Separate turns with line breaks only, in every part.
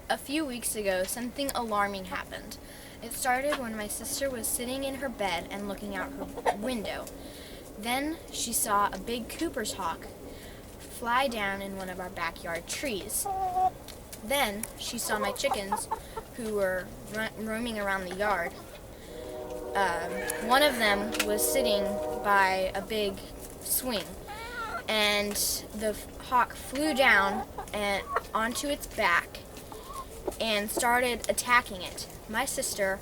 A few weeks ago, something alarming happened. It started when my sister was sitting in her bed and looking out her window. Then she saw a big Cooper's hawk fly down in one of our backyard trees. Then she saw my chickens, who were roaming around the yard. One of them was sitting by a big swing, and the hawk flew down and onto its back and started attacking it. My sister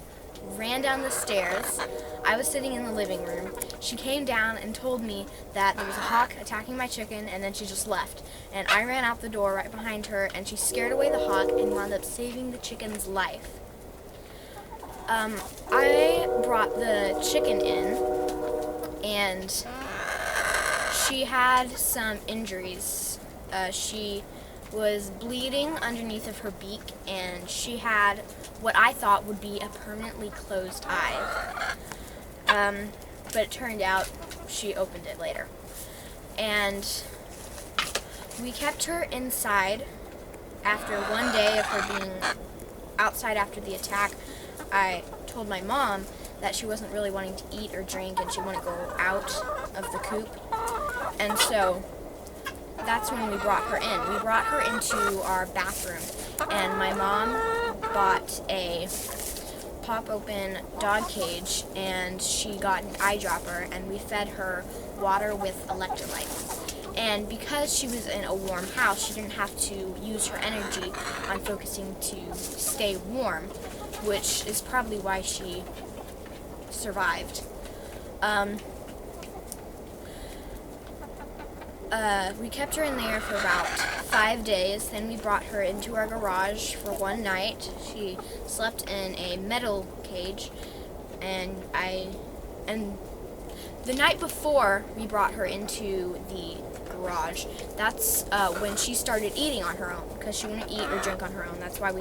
ran down the stairs. I was sitting in the living room. She came down and told me that there was a hawk attacking my chicken, and then she just left. And I ran out the door right behind her, and she scared away the hawk and wound up saving the chicken's life. I brought the chicken in, and she had some injuries. She was bleeding underneath of her beak, and she had what I thought would be a permanently closed eye. But it turned out she opened it later. And we kept her inside after one day of her being outside after the attack. I told my mom that she wasn't really wanting to eat or drink, and she wanted to go out of the coop. And so that's when we brought her in. We brought her into our bathroom, and my mom bought a pop-open dog cage, and she got an eyedropper, and we fed her water with electrolytes. And because she was in a warm house, she didn't have to use her energy on focusing to stay warm, which is probably why she survived. We kept her in there for about 5 days. Then we brought her into our garage for one night. She slept in a metal cage, and the night before we brought her into the garage, that's when she started eating on her own, because she wouldn't eat or drink on her own. That's why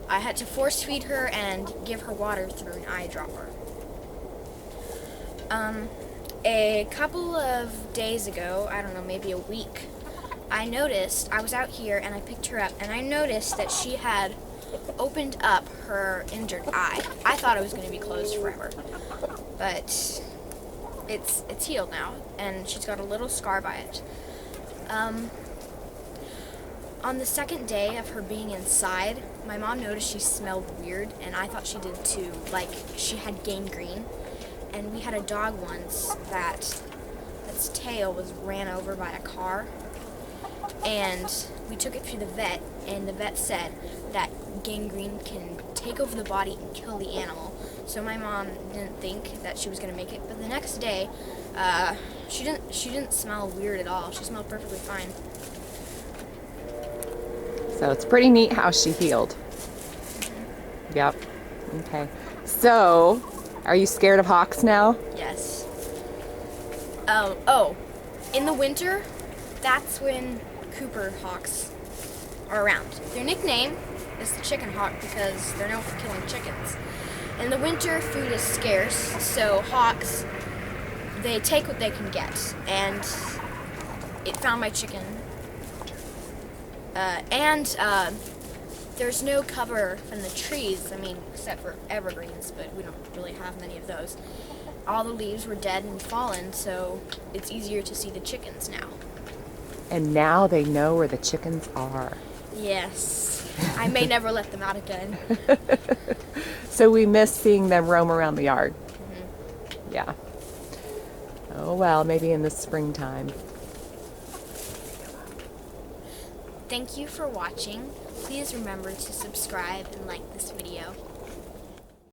I had to force feed her and give her water through an eyedropper. A couple of days ago, I don't know, maybe a week, I was out here and I picked her up, and I noticed that she had opened up her injured eye. I thought it was going to be closed forever, but it's healed now, and she's got a little scar by it. On the second day of her being inside, my mom noticed she smelled weird, and I thought she did too, like she had gangrene. And we had a dog once that its tail was ran over by a car, and we took it to the vet, and the vet said that gangrene can take over the body and kill the animal. So my mom didn't think that she was going to make it, but the next day, she didn't smell weird at all. She smelled perfectly fine.
So it's pretty neat how she healed.
Mm-hmm.
Yep. Okay. So, are you scared of hawks now?
Yes. In the winter, that's when Cooper hawks are around. Their nickname is the chicken hawk because they're known for killing chickens. In the winter, food is scarce, so hawks, they take what they can get, and it found my chicken. There's no cover from the trees, except for evergreens, but we don't really have many of those. All the leaves were dead and fallen, so it's easier to see the chickens now.
And now they know where the chickens are.
Yes. I may never let them out again.
So we miss seeing them roam around the yard.
Mm-hmm.
Yeah. Oh well, maybe in the springtime.
Thank you for watching. Please remember to subscribe and like this video.